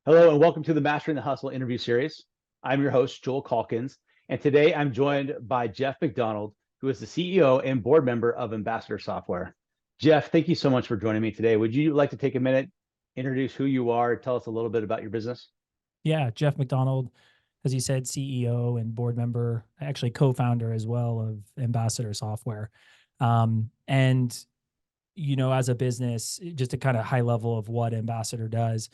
Hello and welcome to the Mastering the Hustle interview series. I'm your host, Joel Calkins, and today I'm joined by Geoff McDonald, who is the CEO and board member of Ambassador Software. Geoff, thank you so much for joining me today. Would you like to take a minute, introduce who you are, tell us a little bit about your business? Yeah, Geoff McDonald, as you said, CEO and board member, actually co-founder as well of Ambassador Software. And as a business, just a kind of high level of what Ambassador does.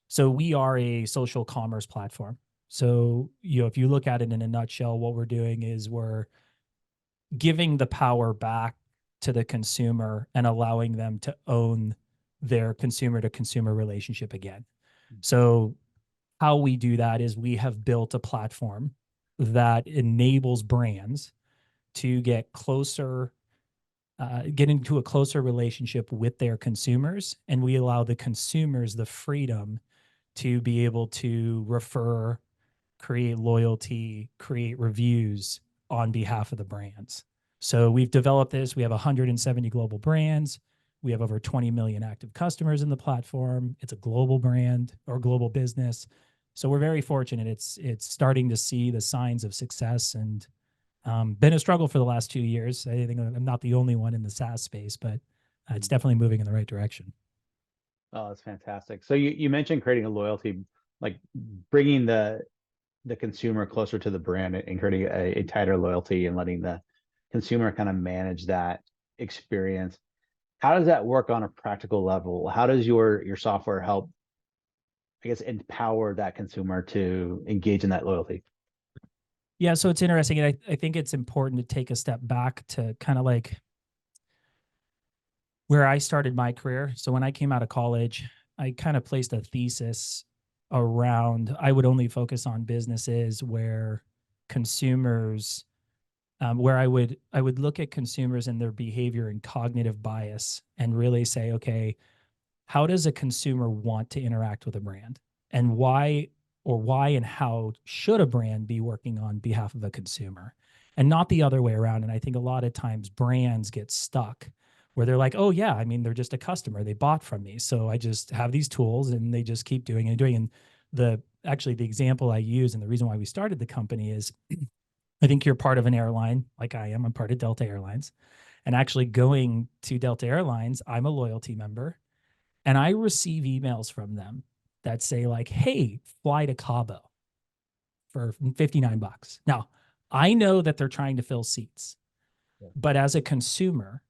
So we are a social commerce platform. So, if you look at it in a nutshell, what we're doing is we're giving the power back to the consumer and allowing them to own their consumer to consumer relationship again. So how we do that is we have built a platform that enables brands to get closer, get into a closer relationship with their consumers. And we allow the consumers the freedom to be able to refer, create loyalty, create reviews on behalf of the brands. So we've developed this. We have 170 global brands. We have over 20 million active customers in the platform. It's a global brand or global business. So we're very fortunate. It's starting to see the signs of success, and been a struggle for the last 2 years. I think I'm not the only one in the SaaS space, but it's definitely moving in the right direction. Oh, that's fantastic. So you mentioned creating a loyalty, like bringing the consumer closer to the brand and creating a tighter loyalty and letting the consumer kind of manage that experience. How does that work on a practical level? How does your software help, I guess, empower that consumer to engage in that loyalty? Yeah, so it's interesting. And I think it's important to take a step back to kind of like where I started my career. So when I came out of college, I kind of placed a thesis around I would only focus on businesses where consumers, where I would look at consumers and their behavior and cognitive bias and really say, okay, how does a consumer want to interact with a brand, and why and how should a brand be working on behalf of a consumer, and not the other way around. And I think a lot of times brands get stuck where they're like, oh yeah, I mean, they're just a customer, they bought from me, so I just have these tools and they just keep doing and doing. And the example I use and the reason why we started the company is I think you're part of an airline like I am. I'm part of Delta Airlines. And actually going to Delta Airlines, I'm a loyalty member, and I receive emails from them that say like, hey, fly to Cabo for $59. Now, I know that they're trying to fill seats, but as a consumer,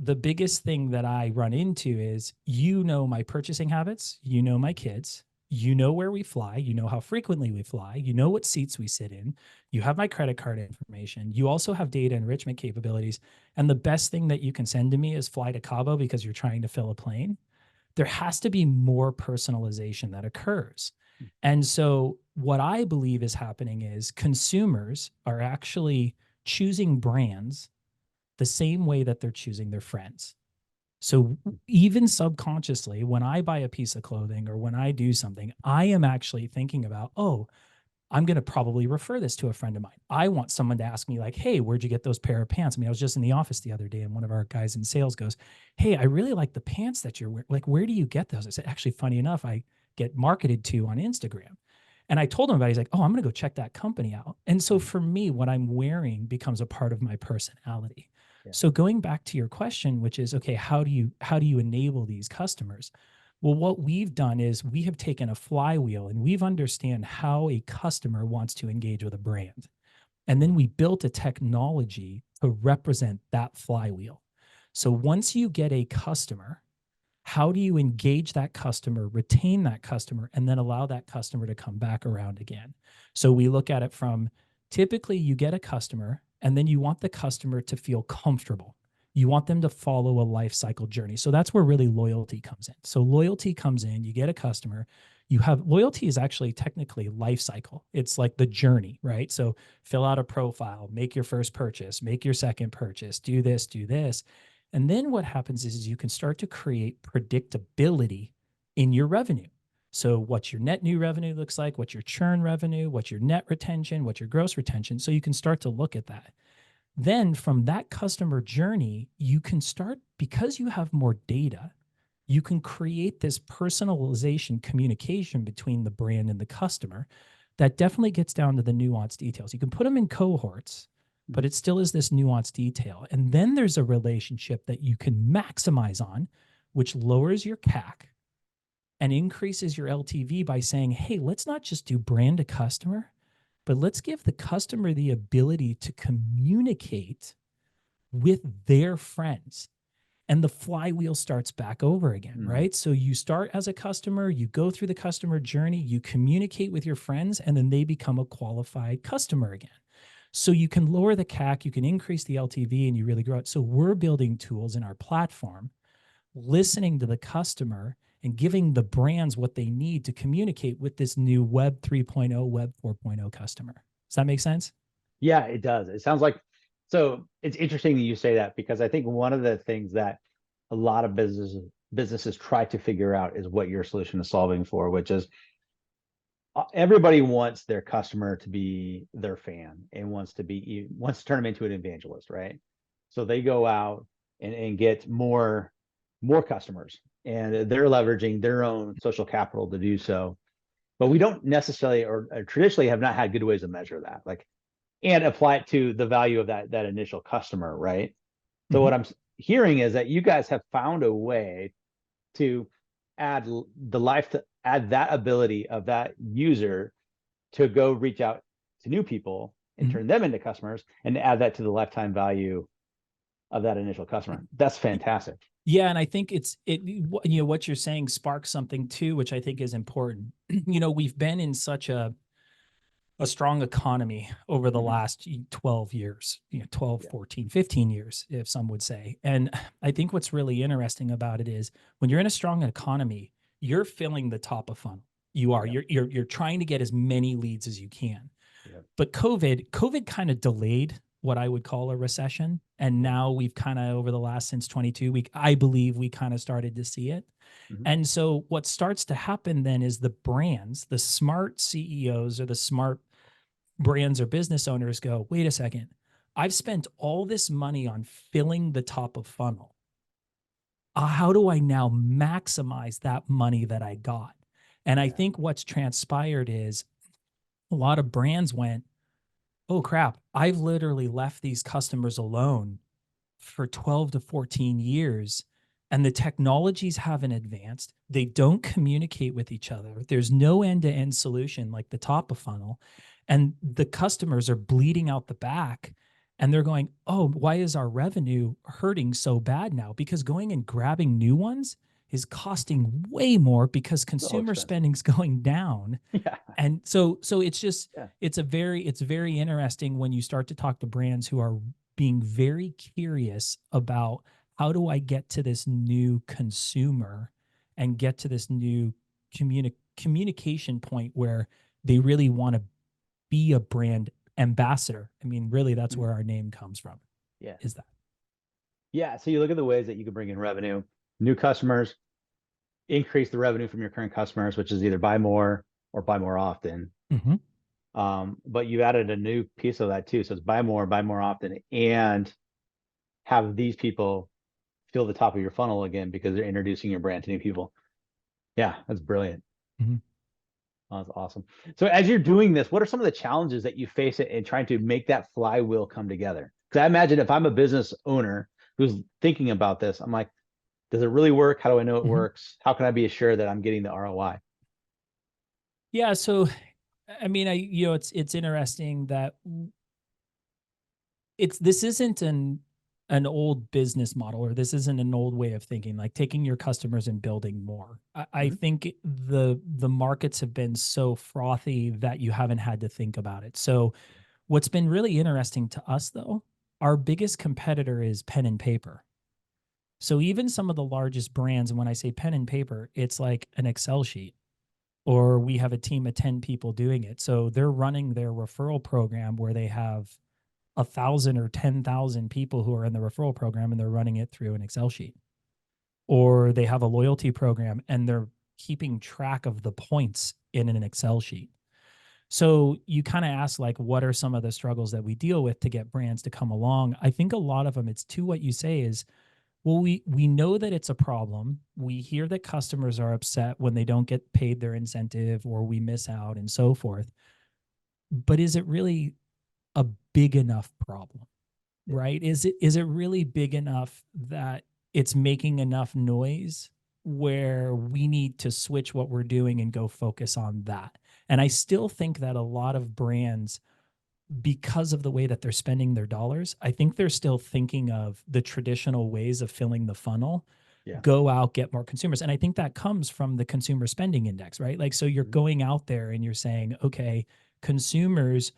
the biggest thing that I run into is, my purchasing habits, my kids, where we fly, how frequently we fly, what seats we sit in, you have my credit card information, you also have data enrichment capabilities. And the best thing that you can send to me is fly to Cabo because you're trying to fill a plane. There has to be more personalization that occurs. And so what I believe is happening is consumers are actually choosing brands the same way that they're choosing their friends. So even subconsciously, when I buy a piece of clothing or when I do something, I am actually thinking about, oh, I'm going to probably refer this to a friend of mine. I want someone to ask me like, hey, where'd you get those pair of pants? I mean, I was just in the office the other day and one of our guys in sales goes, hey, I really like the pants that you're wearing. Like, where do you get those? I said, actually, funny enough, I get marketed to on Instagram. And I told him about it. He's like, oh, I'm going to go check that company out. And so for me, what I'm wearing becomes a part of my personality. Yeah. So going back to your question, which is, okay, how do you enable these customers? Well, what we've done is we have taken a flywheel and we've understand how a customer wants to engage with a brand. And then we built a technology to represent that flywheel. So once you get a customer, how do you engage that customer, retain that customer, and then allow that customer to come back around again? So we look at it from, typically you get a customer and then you want the customer to feel comfortable. You want them to follow a life cycle journey. So that's where really loyalty comes in. So loyalty comes in, you get a customer, you have loyalty is actually technically life cycle. It's like the journey, right? So fill out a profile, make your first purchase, make your second purchase, do this, do this. And then what happens is you can start to create predictability in your revenue. So what your net new revenue looks like, what your churn revenue, what your net retention, what your gross retention. So you can start to look at that. Then from that customer journey, you can start, because you have more data, you can create this personalization communication between the brand and the customer that definitely gets down to the nuanced details. You can put them in cohorts, but Mhm. it still is this nuanced detail. And then there's a relationship that you can maximize on, which lowers your CAC and increases your LTV by saying, hey, let's not just do brand to customer, but let's give the customer the ability to communicate with their friends. And the flywheel starts back over again, Mhm. right? So you start as a customer, you go through the customer journey, you communicate with your friends, and then they become a qualified customer again. So you can lower the CAC, you can increase the LTV, and you really grow it. So we're building tools in our platform, listening to the customer and giving the brands what they need to communicate with this new Web 3.0, Web 4.0 customer. Does that make sense? Yeah, it does. It sounds like, so it's interesting that you say that, because I think one of the things that a lot of businesses try to figure out is what your solution is solving for, which is everybody wants their customer to be their fan and wants to turn them into an evangelist, right? So they go out and get more customers, and they're leveraging their own social capital to do so. But we don't necessarily, or traditionally have not had good ways to measure that, like, and apply it to the value of that initial customer, right? So Mm-hmm. what I'm hearing is that you guys have found a way to add that ability of that user to go reach out to new people and Mm-hmm. turn them into customers, and add that to the lifetime value of that initial customer. That's fantastic. Yeah, and I think what you're saying sparks something too, which I think is important. We've been in such a strong economy over the Mhm. last 12 years, 12, Yeah. 14, 15 years, if some would say. And I think what's really interesting about it is when you're in a strong economy, you're filling the top of funnel. You are. Yeah. You're trying to get as many leads as you can. Yeah. But COVID kind of delayed what I would call a recession. And Yeah. now we've kind of over the last since 22 week, I believe we kind of started to see it. Mhm. And so what starts to happen then is the brands, the smart CEOs or the smart brands or business owners go, wait a second, I've spent all this money on filling the top of funnel. How do I now maximize that money that I got? And I Yeah. think what's transpired is a lot of brands went, oh crap, I've literally left these customers alone for 12 to 14 years and the technologies haven't advanced. They don't communicate with each other. There's no end to end solution like the top of funnel. And the customers are bleeding out the back and they're going, oh, why is our revenue hurting so bad now? Because going and grabbing new ones is costing way more because So consumer expensive. spending's going down. Yeah. And so it's just Yeah. it's very interesting when you start to talk to brands who are being very curious about how do I get to this new consumer and get to this new communication point where they really want to be a brand ambassador. I mean, really, that's Mhm. where our name comes from. Yeah. Is that? Yeah. So you look at the ways that you can bring in revenue, new customers, increase the revenue from your current customers, which is either buy more or buy more often. Mm-hmm. But you added a new piece of that too. So it's buy more often, and have these people fill the top of your funnel again because they're introducing your brand to new people. Yeah, that's brilliant. Mm-hmm. Oh, that's awesome. So as you're doing this, what are some of the challenges that you face in trying to make that flywheel come together? Because I imagine if I'm a business owner who's thinking about this, I'm like, does it really work? How do I know it Mm-hmm. works? How can I be assured that I'm getting the ROI? Yeah. So, I mean, it's interesting that this isn't an old business model or this isn't an old way of thinking like taking your customers and building more. I Mhm. think the markets have been so frothy that you haven't had to think about it. So what's been really interesting to us though, our biggest competitor is pen and paper. So even some of the largest brands, and when I say pen and paper, it's like an Excel sheet or we have a team of 10 people doing it. So they're running their referral program where they have 1,000 or 10,000 people who are in the referral program and they're running it through an Excel sheet. Or they have a loyalty program and they're keeping track of the points in an Excel sheet. So you kind of ask like what are some of the struggles that we deal with to get brands to come along? I think a lot of them it's to what you say is Well, we know that it's a problem. We hear that customers are upset when they don't get paid their incentive or we miss out and so forth. But is it really a big enough problem? Yeah. Right? Is it really big enough that it's making enough noise where we need to switch what we're doing and go focus on that? And I still think that a lot of brands, because of the way that they're spending their dollars, I think they're still thinking of the traditional ways of filling the funnel, Yeah. go out, get more consumers. And I think that comes from the consumer spending index, right? Like, so you're Mhm. going out there and you're saying, okay, consumers,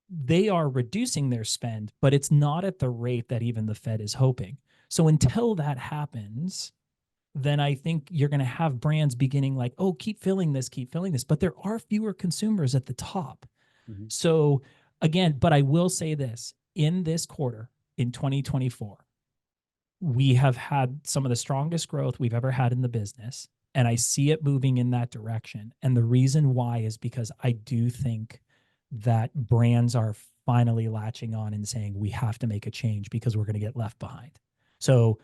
they are reducing their spend, but it's not at the rate that even the Fed is hoping. So until that happens, then I think you're going to have brands beginning like, oh, keep filling this, keep filling this. But there are fewer consumers at the top. Mhm. So again, but I will say this, in this quarter, in 2024, we have had some of the strongest growth we've ever had in the business. And I see it moving in that direction. And the reason why is because I do think that brands are finally latching on and saying, we have to make a change because we're going to get left behind. So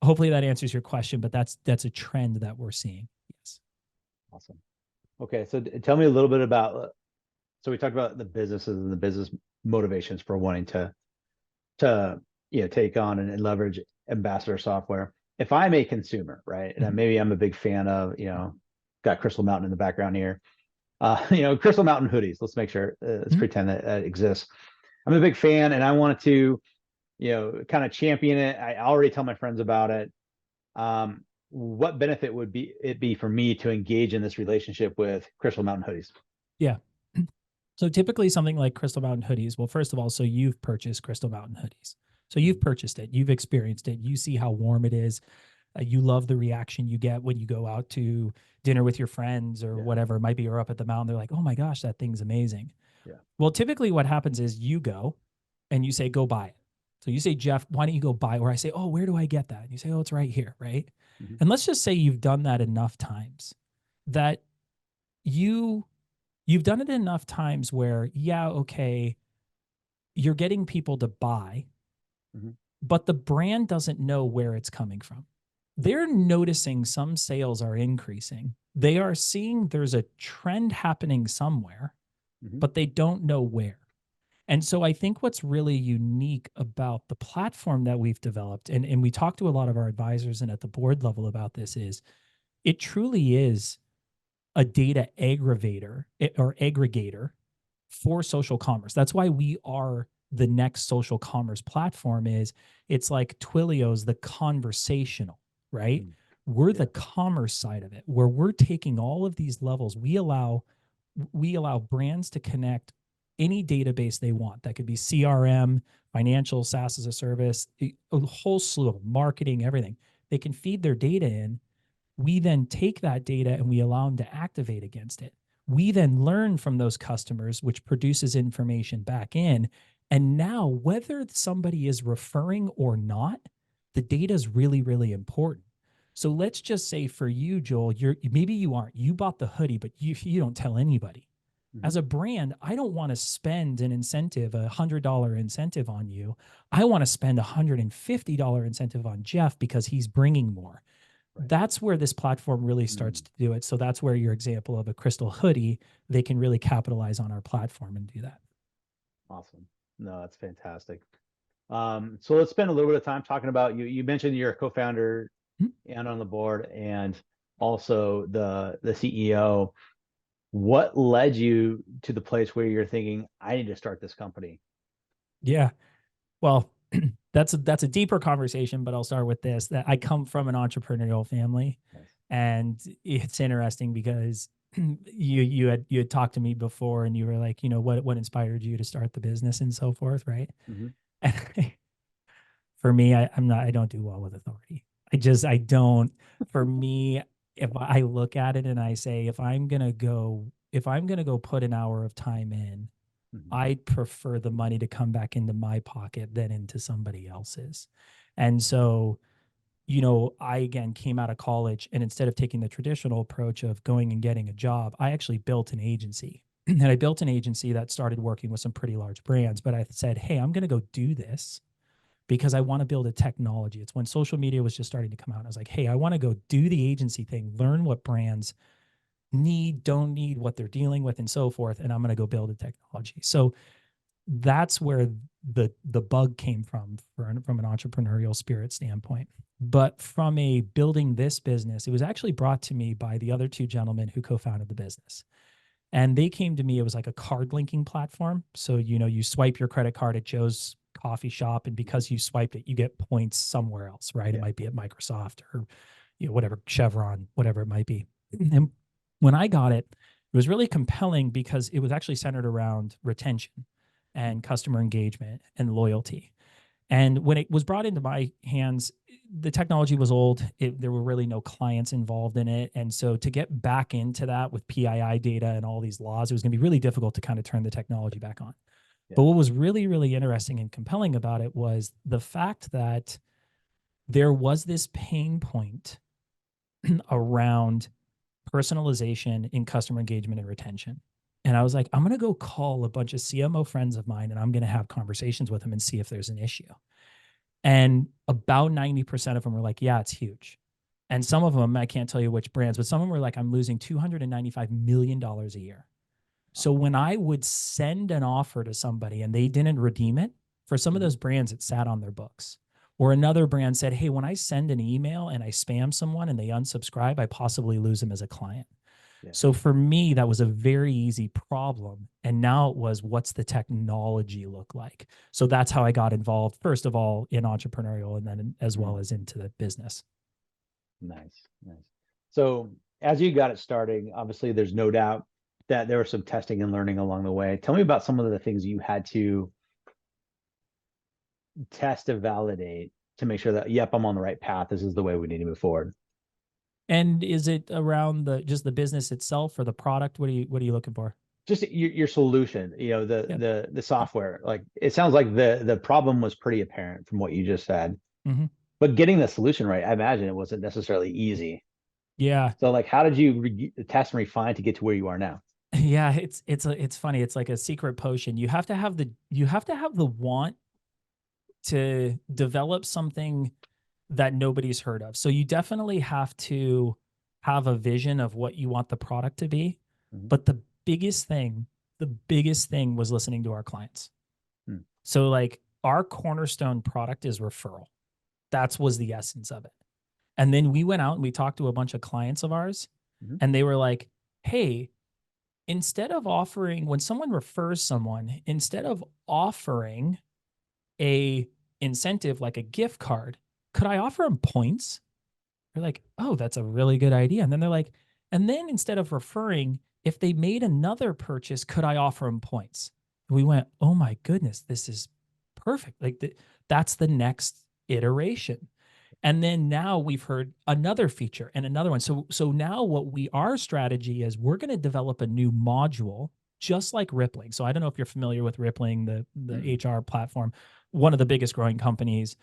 hopefully that answers your question, but that's a trend that we're seeing. Yes. Awesome. Okay, so tell me a little bit about. So we talked about the businesses and the business motivations for wanting to take on and leverage ambassador software. If I'm a consumer, right, and Mhm. maybe I'm a big fan of, got Crystal Mountain in the background here. Crystal Mountain hoodies. Let's make sure. Let's Mhm. pretend that exists. I'm a big fan, and I wanted to, kind of champion it. I already tell my friends about it. What benefit would be for me to engage in this relationship with Crystal Mountain hoodies? Yeah. So typically something like Crystal Mountain hoodies, well, first of all, so you've purchased Crystal Mountain hoodies. So you've Mhm. purchased it, you've experienced it, you see how warm it is. You love the reaction you get when you go out to dinner with your friends or Yeah, whatever it might be, or up at the mountain. They're like, oh my gosh, that thing's amazing. yeah. Well, typically what happens is you go and you say, go buy it. So you say, Geoff, why don't you go buy it? Or I say, oh, where do I get that? And you say, oh, it's right here, right? Mhm. And let's just say you've done that enough times that you you've done it enough times where, yeah, okay, you're getting people to buy, Mhm. but the brand doesn't know where it's coming from. They're noticing some sales are increasing. They are seeing there's a trend happening somewhere, Mhm. but they don't know where. And so I think what's really unique about the platform that we've developed, and we talk to a lot of our advisors and at the board level about this, is it truly is a data or aggregator for social commerce. That's why we are the next social commerce platform. Is it's like Twilio's the conversational, right? Mhm. We're the Yeah. commerce side of it, where we're taking all of these levels. We allow brands to connect any database they want. That could be CRM, financial, SaaS as a service, a whole slew of marketing, everything. They can feed their data in. We then take that data and we allow them to activate against it. We then learn from those customers, which produces information back in. And now, whether somebody is referring or not, the data is really, really important. So let's just say for you, Joel, maybe you aren't. You bought the hoodie, but you don't tell anybody. Mhm. As a brand, I don't want to spend an incentive, $100 incentive on you. I want to spend $150 incentive on Geoff because he's bringing more. Right. That's where this platform really starts Mm. to do it. So that's where your example of a crystal hoodie, they can really capitalize on our platform and do that. Awesome. No, that's fantastic. So let's spend a little bit of time talking about you. You mentioned you're a co-founder Hmm? and on the board, and also the CEO. What led you to the place where you're thinking, I need to start this company? Yeah. Well, that's a deeper conversation, but I'll start with this. That I come from an entrepreneurial family, Nice. and it's interesting because you had talked to me before, and you were like, what inspired you to start the business and so forth, right? Hmm. And for me, I don't do well with authority. I don't. For me, if I look at it and I say, if I'm gonna go put an hour of time in, Hmm. I'd prefer the money to come back into my pocket than into somebody else's. And so, I again came out of college, and instead of taking the traditional approach of going and getting a job, I actually built an agency. And I built an agency that started working with some pretty large brands. But I said, hey, I'm going to go do this because I want to build a technology. It's when social media was just starting to come out. I was like, hey, I want to go do the agency thing, learn what brands need, don't need, what they're dealing with, and so forth. And I'm going to go build a technology. So that's where the bug came from an entrepreneurial spirit standpoint. But from a building this business, it was actually brought to me by the other two gentlemen who co-founded the business. And they came to me, it was like a card linking platform. So, you swipe your credit card at Joe's coffee shop, and because you swiped it, you get points somewhere else, right? Yeah. It might be at Microsoft or, whatever, Chevron, whatever it might be. And when I got it, it was really compelling because it was actually centered around retention and customer engagement and loyalty. And when it was brought into my hands, the technology was old. There were really no clients involved in it. And so to get back into that with PII data and all these laws, it was going to be really difficult to kind of turn the technology back on. Yeah. But what was really, really interesting and compelling about it was the fact that there was this pain point around personalization in customer engagement and retention. And I was like, I'm going to go call a bunch of CMO friends of mine and I'm going to have conversations with them and see if there's an issue. And about 90% of them were like, yeah, it's huge. And some of them, I can't tell you which brands, but some of them were like, I'm losing $295 million a year. So when I would send an offer to somebody and they didn't redeem it, for some of those brands, it sat on their books. Or another brand said, hey, when I send an email and I spam someone and they unsubscribe, I possibly lose them as a client. Yeah. So for me, that was a very easy problem. And now it was, what's the technology look like? So that's how I got involved, first of all, in entrepreneurial and then as well as into the business. Nice. So as you got it starting, obviously there's no doubt that there was some testing and learning along the way. Tell me about some of the things you had to test and validate to make sure that, yep, I'm on the right path. This is the way we need to move forward. And is it around just the business itself or the product? What are you looking for? Just your solution, the software. Like, it sounds like the problem was pretty apparent from what you just said. Mm-hmm. But getting the solution right, I imagine it wasn't necessarily easy. Yeah. So like, how did you test and refine to get to where you are now? Yeah, it's funny. It's like a secret potion. You have to have the want to develop something that nobody's heard of. So you definitely have to have a vision of what you want the product to be. Mm-hmm. But the biggest thing was listening to our clients. Hmm. So like our cornerstone product is referral. That was the essence of it. And then we went out and we talked to a bunch of clients of ours, and they were like, hey, instead of offering, when someone refers someone, instead of offering a incentive like a gift card, could I offer them points? They're like, oh, that's a really good idea. And then they're like, and then instead of referring, if they made another purchase, could I offer them points? And we went, oh my goodness, this is perfect. Like that's the next iteration. And then now we've heard another feature and another one. So now our strategy is, we're going to develop a new module just like Rippling. So I don't know if you're familiar with Rippling, the HR platform, one of the biggest growing companies.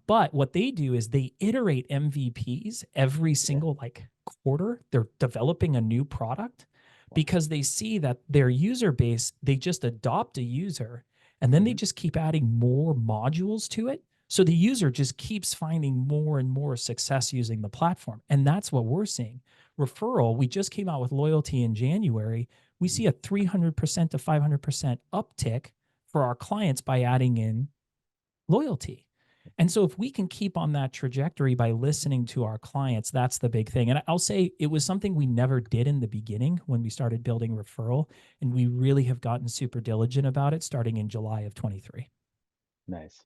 But what they do is they iterate MVPs every single like quarter. They're developing a new product because they see that their user base, they just adopt a user and then they just keep adding more modules to it. So the user just keeps finding more and more success using the platform. And that's what we're seeing. Referral, we just came out with loyalty in January. We see a 300% to 500% uptick for our clients by adding in loyalty. And so if we can keep on that trajectory by listening to our clients, that's the big thing. And I'll say it was something we never did in the beginning when we started building referral. And we really have gotten super diligent about it starting in July of 23. Nice.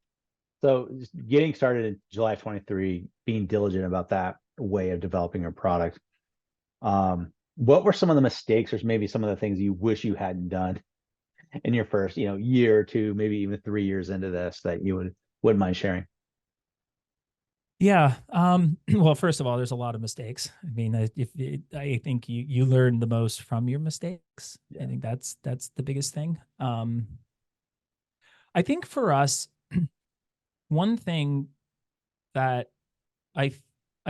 So just getting started in July 23, being diligent about that way of developing your product. What were some of the mistakes or maybe some of the things you wish you hadn't done in your first, year or two, maybe even 3 years into this that you wouldn't mind sharing? Yeah. Well, first of all, there's a lot of mistakes. I mean, I think you learn the most from your mistakes. Yeah. I think that's the biggest thing. I think for us, one thing that I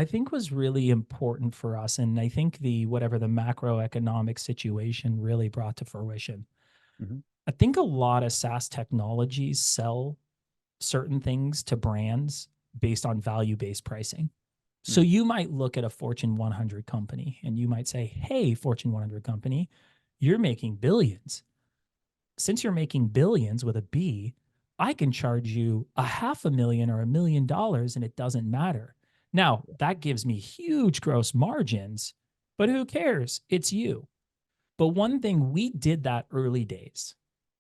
think was really important for us, and I think whatever the macroeconomic situation really brought to fruition. I think a lot of SaaS technologies sell certain things to brands based on value-based pricing. So Mhm. you might look at a Fortune 100 company and you might say, hey, Fortune 100 company, you're making billions. Since you're making billions with a B, I can charge you $500,000 or $1 million and it doesn't matter. Now, that gives me huge gross margins, but who cares? It's you. But one thing we did that early days.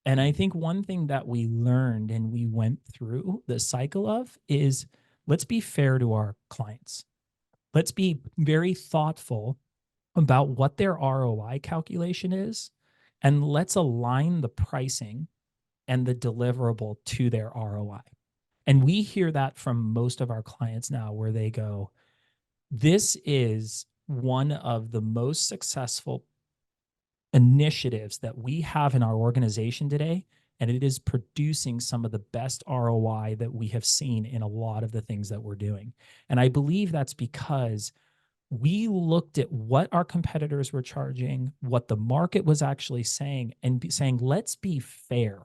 And I think one thing that we learned and we went through the cycle of is let's be fair to our clients. Let's be very thoughtful about what their ROI calculation is, and let's align the pricing and the deliverable to their ROI. And we hear that from most of our clients now where they go, this is one of the most successful initiatives that we have in our organization today, and it is producing some of the best ROI that we have seen in a lot of the things that we're doing. And I believe that's because we looked at what our competitors were charging, what the market was actually saying, and saying, let's be fair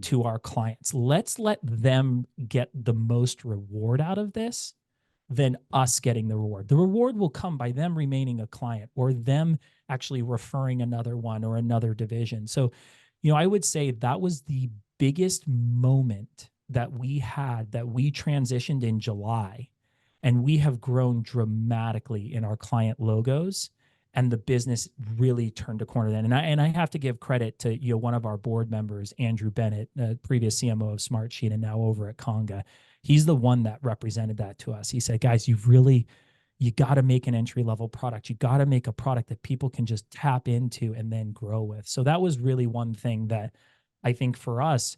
to our clients. Let's let them get the most reward out of this than us getting the reward. The reward will come by them remaining a client or them actually referring another one or another division. So, I would say that was the biggest moment that we had, that we transitioned in July, and we have grown dramatically in our client logos, and the business really turned a corner then. And I have to give credit to one of our board members, Andrew Bennett, previous CMO of Smartsheet and now over at Conga. He's the one that represented that to us. He said, guys, you got to make an entry level product. You got to make a product that people can just tap into and then grow with. So that was really one thing that I think for us,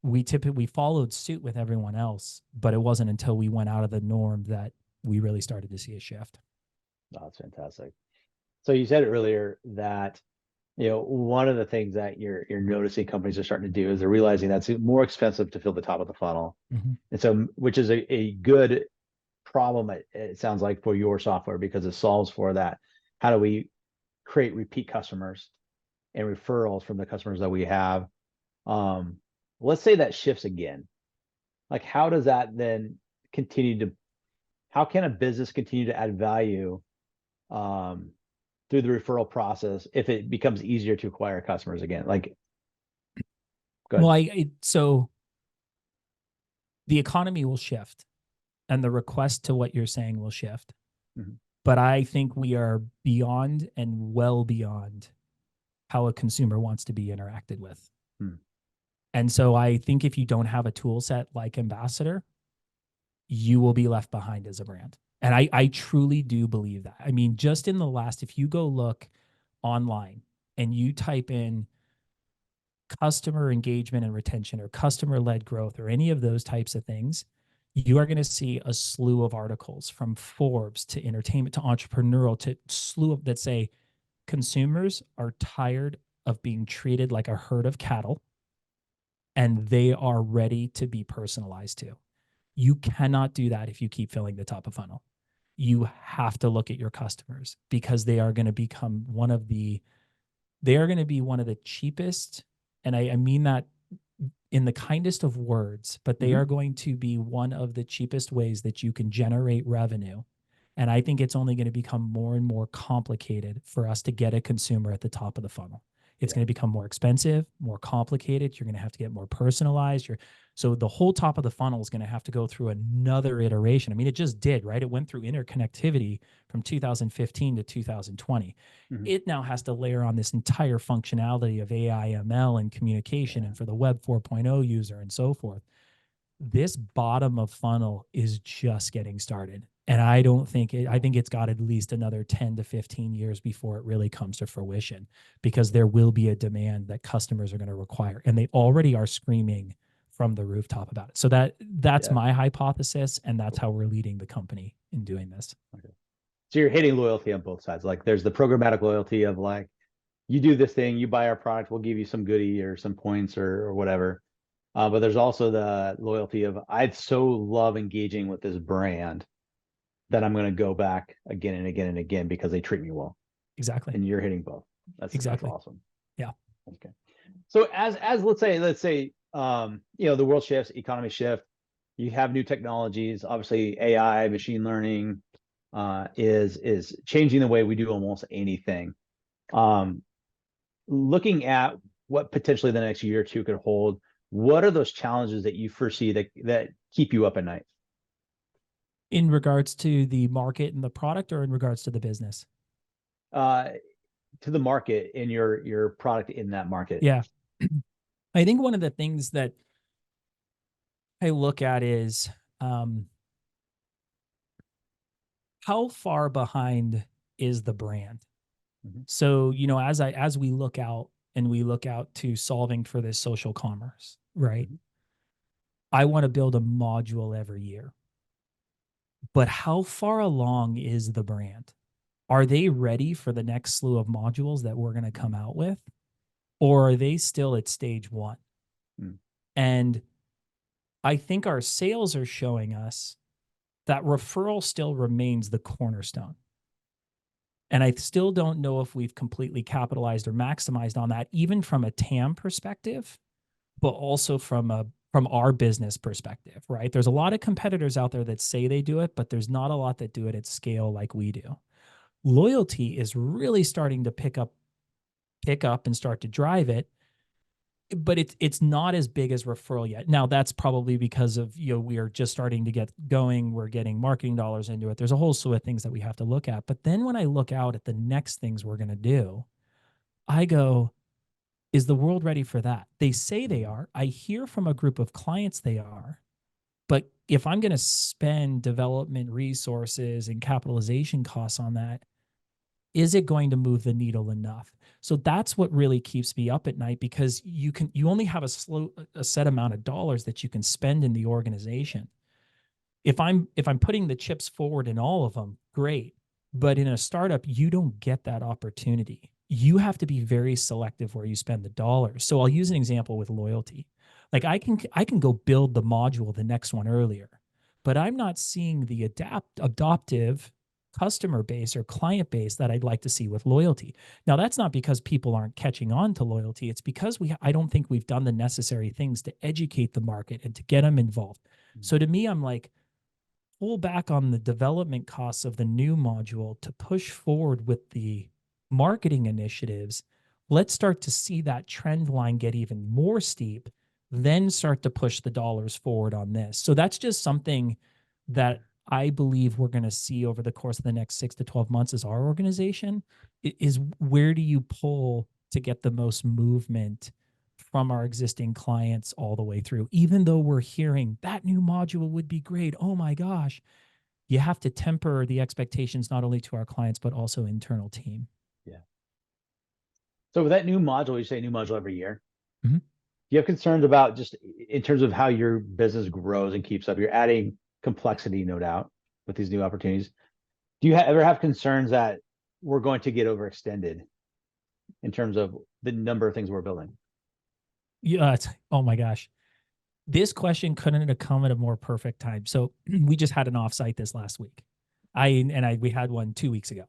we followed suit with everyone else, but it wasn't until we went out of the norm that we really started to see a shift. Oh, that's fantastic. So you said earlier that one of the things that you're noticing companies are starting to do is they're realizing that's more expensive to fill the top of the funnel. Mm-hmm. And so, which is a good problem, it sounds like, for your software, because it solves for that. How do we create repeat customers and referrals from the customers that we have? Let's say that shifts again. Like, how does that then how can a business continue to add value through the referral process if it becomes easier to acquire customers again? Like, go ahead. Well, so the economy will shift and the request to what you're saying will shift. Mm-hmm. But I think we are beyond and well beyond how a consumer wants to be interacted with. Hmm. And so I think if you don't have a tool set like Ambassador, you will be left behind as a brand. And I truly do believe that. I mean, just in the last, if you go look online and you type in customer engagement and retention or customer-led growth or any of those types of things, you are going to see a slew of articles from Forbes to entertainment to entrepreneurial to slew of that say consumers are tired of being treated like a herd of cattle and they are ready to be personalized to. You cannot do that if you keep filling the top of funnel. You have to look at your customers because they are going to become one of the cheapest, and I mean that in the kindest of words, but they are going to be one of the cheapest ways that you can generate revenue. And I think it's only going to become more and more complicated for us to get a consumer at the top of the funnel. It's going to become more expensive, more complicated. You're going to have to get more personalized. So the whole top of the funnel is going to have to go through another iteration. I mean, it just did, right? It went through interconnectivity from 2015 to 2020. Mm-hmm. It now has to layer on this entire functionality of AI, ML, and communication, and for the Web 4.0 user and so forth. This bottom of funnel is just getting started. And I think it's got at least another 10 to 15 years before it really comes to fruition, because there will be a demand that customers are going to require. And they already are screaming from the rooftop about it. So that's my hypothesis. And that's how we're leading the company in doing this. Okay. So you're hitting loyalty on both sides. Like, there's the programmatic loyalty of like, you do this thing, you buy our product, we'll give you some goodie or some points or whatever. But there's also the loyalty of, I so love engaging with this brand that I'm going to go back again and again and again because they treat me well. Exactly. And you're hitting both. That's exactly awesome. Yeah. Okay. So as let's say The world shifts, economy shift. You have new technologies. Obviously, AI, machine learning, is changing the way we do almost anything. Um, Looking at what potentially the next year or two could hold, what are those challenges that you foresee that keep you up at night? In regards to the market and the product, or in regards to the business? Uh, to the market and your product in that market. Yeah. I think one of the things that I look at is um, how far behind is the brand? Mhm. So, as we look out and we look out to solving for this social commerce, right? Mhm. I want to build a module every year. But how far along is the brand? Are they ready for the next slew of modules that we're going to come out with? Or are they still at stage one? Mm. And I think our sales are showing us that referral still remains the cornerstone. And I still don't know if we've completely capitalized or maximized on that, even from a TAM perspective, but also from our business perspective, right? There's a lot of competitors out there that say they do it, but there's not a lot that do it at scale like we do. Loyalty is really starting to pick up and start to drive it, but it's not as big as referral yet. Now that's probably because of, we are just starting to get going. We're getting marketing dollars into it. There's a whole slew of things that we have to look at. But then when I look out at the next things we're going to do, I go, is the world ready for that? They say they Mhm. are. I hear from a group of clients they are. But if I'm going to spend development resources and capitalization costs on that, is it going to move the needle enough? So that's what really keeps me up at night, because you only have a set amount of dollars that you can spend in the organization. If I'm putting the chips forward in all of them, great. But in a startup, you don't get that opportunity. You have to be very selective where you spend the dollars. So I'll use an example with loyalty. Like I can go build the module, the next one earlier, but I'm not seeing the adoptive customer base or client base that I'd like to see with loyalty. Now that's not because people aren't catching on to loyalty. It's because I don't think we've done the necessary things to educate the market and to get them involved. So to me, I'm like, pull back on the development costs of the new module to push forward with the marketing initiatives. Let's start to see that trend line get even more steep, then start to push the dollars forward on this. So that's just something that I believe we're going to see over the course of the next 6 to 12 months as our organization is, where do you pull to get the most movement from our existing clients all the way through? Even though we're hearing that new module would be great, oh my gosh, you have to temper the expectations not only to our clients but also internal team. Yeah. So with that new module, you say new module every year. Mhm. Do you have concerns about just in terms of how your business grows and keeps up? You're adding complexity, no doubt, with these new opportunities. Do you ever have concerns that we're going to get overextended in terms of the number of things we're building? Yeah, oh my gosh, this question couldn't have come at a more perfect time. So we just had an offsite this last week. We had one 2 weeks ago.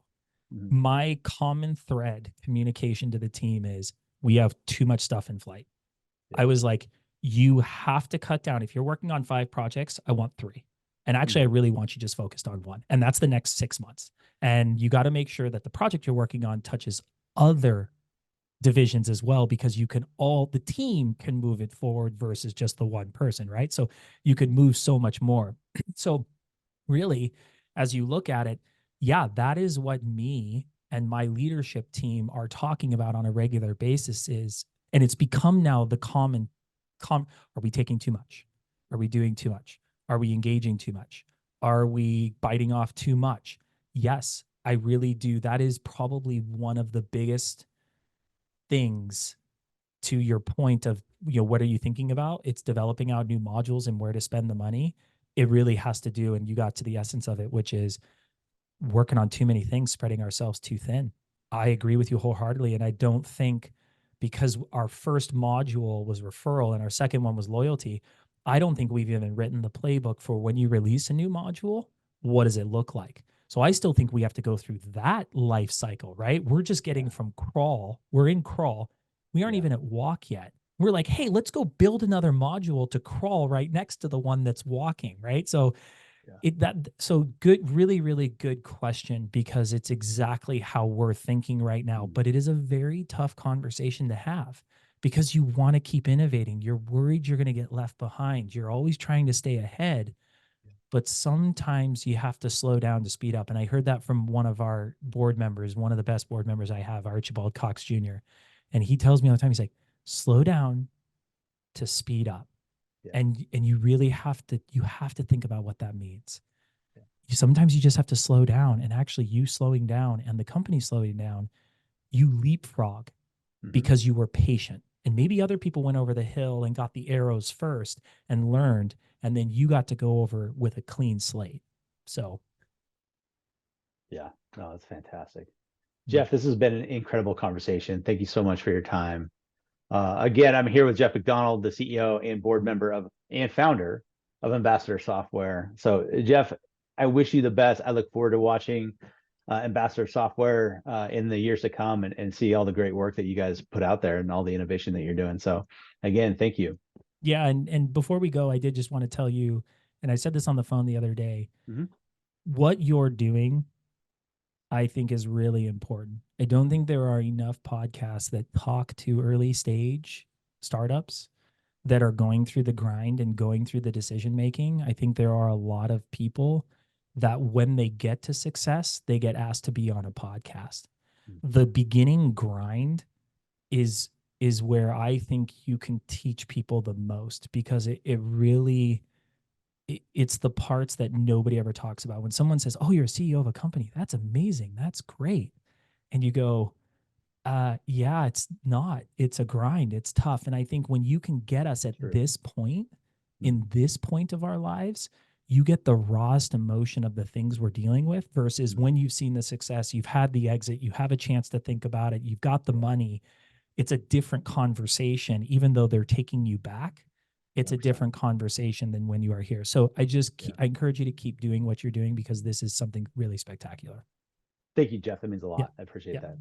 Mhm. My common thread communication to the team is, we have too much stuff in flight. Yeah. I was like, you have to cut down. If you're working on 5 projects, I want 3. And actually, I Mhm. really want you just focused on one. And that's the next 6 months. And you got to make sure that the project you're working on touches other divisions as well, because the team can move it forward versus just the one person, right? So you could move so much more. So really, as you look at it, yeah, that is what me and my leadership team are talking about on a regular basis and it's become now the are we taking too much? Are we doing too much? Are we engaging too much? Are we biting off too much? Yes, I really do. That is probably one of the biggest things, to your point of, what are you thinking about? It's developing out new modules and where to spend the money. It really has to do, and you got to the essence of it, which is working on too many things, spreading ourselves too thin. I agree with you wholeheartedly. And I don't think, because our first module was referral and our second one was loyalty, I don't think we've even written the playbook for when you release a new module, what does it look like? So I still think we have to go through that life cycle, right? We're just getting Yeah. from crawl. We're in crawl. We aren't Yeah. even at walk yet. We're like, hey, let's go build another module to crawl right next to the one that's walking, right? So Yeah. good, really, really good question, because it's exactly how we're thinking right now. But it is a very tough conversation to have, because you want to keep innovating. You're worried you're going to get left behind. You're always trying to stay ahead, but sometimes you have to slow down to speed up. And I heard that from one of our board members, one of the best board members I have, Archibald Cox Jr. And he tells me all the time, he's like, slow down to speed up. Yeah. And you really have to think about what that means. Yeah. Sometimes you just have to slow down, and actually you slowing down and the company slowing down, you leapfrog because you were patient. And maybe other people went over the hill and got the arrows first and learned, and then you got to go over with a clean slate. So Yeah, no, that's fantastic. Geoff, this has been an incredible conversation. Thank you so much for your time. Again, I'm here with Geoff McDonald, the CEO and board member of and founder of Ambassador Software. So, Geoff, I wish you the best. I look forward to watching Ambassador Software in the years to come, and see all the great work that you guys put out there and all the innovation that you're doing. So, again, thank you. yeah, and before we go, I did just want to tell you, and I said this on the phone the other day, what you're doing, I think, is really important. I don't think there are enough podcasts that talk to early stage startups that are going through the grind and going through the decision making. I think there are a lot of people that when they get to success, they get asked to be on a podcast. The beginning grind is where I think you can teach people the most, because it really it's the parts that nobody ever talks about. When someone says, "Oh, you're a CEO of a company. That's amazing. That's great." And you go, yeah, it's not. It's a grind. It's tough. And I think when you can get us at this point, in this point of our lives, you get the rawest emotion of the things we're dealing with, versus when you've seen the success, you've had the exit, you have a chance to think about it, you've got the money. It's a different conversation. Even though they're taking you back, it's a different conversation than when you are here. So I encourage you to keep doing what you're doing, because this is something really spectacular. Thank you, Geoff. That means a lot. I appreciate that.